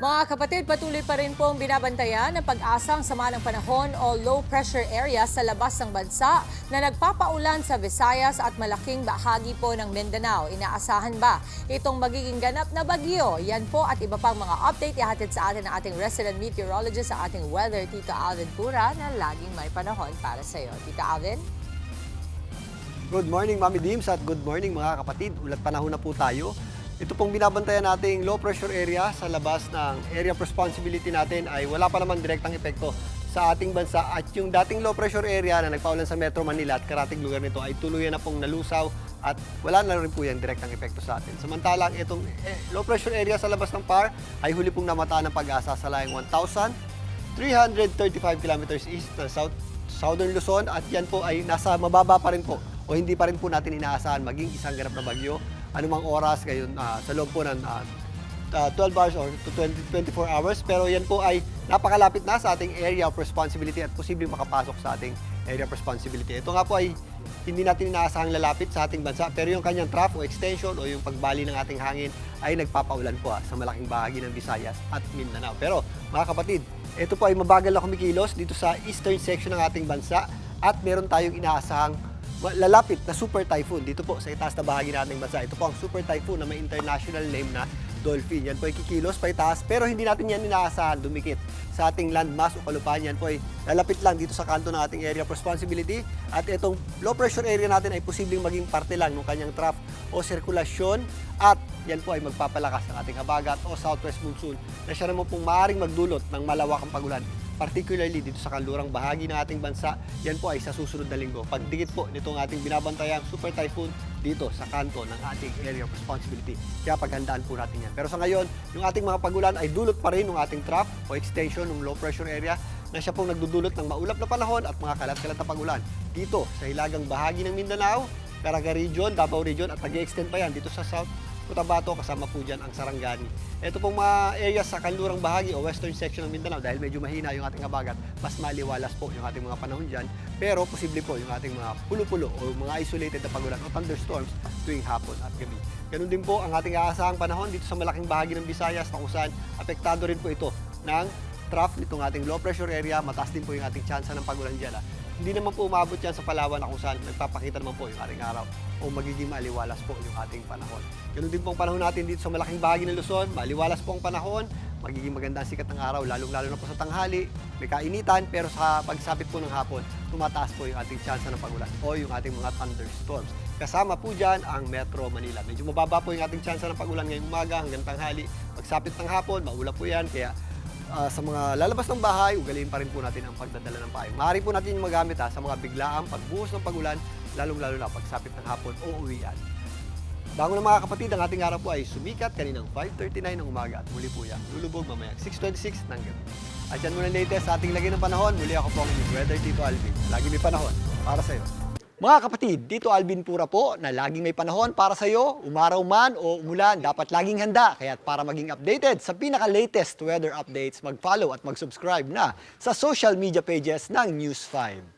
Mga kapatid, patuloy pa rin pong binabantayan ng pag-asang sama ng panahon o low pressure area sa labas ng bansa na nagpapaulan sa Visayas at malaking bahagi po ng Mindanao. Inaasahan ba itong magiging ganap na bagyo? Yan po at iba pang mga update ihatid sa atin ng ating resident meteorologist sa ating weather, Tito Alvin Pura, na laging may panahon para sa iyo. Tito Alvin? Good morning, Mami Dims, at good morning mga kapatid. Ulat panahon na po tayo. Ito pong binabantayan nating low pressure area sa labas ng area of responsibility natin ay wala pa naman direktang epekto sa ating bansa at yung dating low pressure area na nagpaulan sa Metro Manila at karating lugar nito ay tuluyan na pong nalusaw at wala na rin po yan direktang epekto sa atin. Samantalang itong low pressure area sa labas ng PAR ay huli pong namataan ng pag-asa sa layang 1,335 kilometers east ng southern Luzon at yan po ay nasa mababa pa rin po o hindi pa rin po natin inaasahan maging isang ganap na bagyo anumang oras ngayon sa loob po ng 12 hours or 24 hours. Pero yan po ay napakalapit na sa ating area of responsibility at posibleng makapasok sa ating area of responsibility. Ito nga po ay hindi natin inaasahang lalapit sa ating bansa pero yung kanyang trough o extension o yung pagbali ng ating hangin ay nagpapaulan po sa malaking bahagi ng Visayas at Mindanao. Pero mga kapatid, ito po ay mabagal na kumikilos dito sa eastern section ng ating bansa at meron tayong inaasahang lalapit na super typhoon dito po sa itaas na bahagi nating bansa. Ito po ang super typhoon na may international name na Dolphin. Yan po ay kikilos pa itaas pero hindi natin yan inaasahan dumikit sa ating landmass o kalupaan. Yan po ay lalapit lang dito sa kanto ng ating area of responsibility at itong low pressure area natin ay posibleng maging parte lang ng kanyang trough o sirkulasyon at yan po ay magpapalakas ng ating habagat o southwest monsoon na siya naman pong maaaring magdulot ng malawakang pagulan. Particularly dito sa kanlurang bahagi ng ating bansa, yan po ay sa susunod na linggo. Pagdikit po nitong ating binabantayang super typhoon dito sa kanto ng ating area of responsibility. Kaya paghandaan po natin yan. Pero sa ngayon, yung ating mga pagulan ay dulot pa rin ng ating trough o extension ng low pressure area na siya pong nagdudulot ng maulap na panahon at mga kalat-kalat na pagulan dito sa hilagang bahagi ng Mindanao, Caraga Region, Davao Region at nag-extend pa yan dito sa South Cotabato, kasama po dyan ang Sarangani. Ito pong mga areas sa kanlurang bahagi o western section ng Mindanao dahil medyo mahina yung ating habagat, mas maliwalas po yung ating mga panahon dyan. Pero posible po yung ating mga pulo-pulo o mga isolated na pagulan o thunderstorms tuwing hapon at gabi. Ganun din po ang ating aasahang panahon dito sa malaking bahagi ng Visayas na kung saan apektado rin po ito ng trough nitong ating low pressure area. Mataas din po yung ating tsansa ng pagulan dyan. Hindi naman po umabot yan sa Palawan na kung saan nagpapakita naman po yung ating araw o magiging maliwalas po yung ating panahon. Ganun din po ang panahon natin dito sa malaking bahagi ng Luzon. Maliwalas po ang panahon, magiging maganda ang sikat ng araw, lalong-lalo na po sa tanghali. May kainitan, pero sa pagsapit po ng hapon, tumataas po yung ating tsansa ng pagulan o yung ating mga thunderstorms. Kasama po dyan ang Metro Manila. Medyo mababa po yung ating tsansa ng pagulan ngayong umaga hanggang tanghali. Pagsapit ng hapon, maulap po yan, kaya sa mga lalabas ng bahay, ugaliin pa rin po natin ang pagdadala ng payong. Maaari po natin yung magamit sa mga biglaang pagbuhos ng pagulan, lalong-lalo na pagsapit ng hapon o uwian. Bago na mga kapatid, ang ating araw po ay sumikat kaninang 5:39 ng umaga at muli po yan lulubog mamayang 6:26 ng gabi. At yan muna latest sa ating lagay ng panahon. Muli ako po ang inyong weather, Tito Alvin. Lagi may panahon para sa iyo. Mga kapatid, dito Alvin Pura po na laging may panahon para sa iyo, umaraw man o umulan, dapat laging handa. Kaya para maging updated sa pinaka-latest weather updates, mag-follow at mag-subscribe na sa social media pages ng News 5.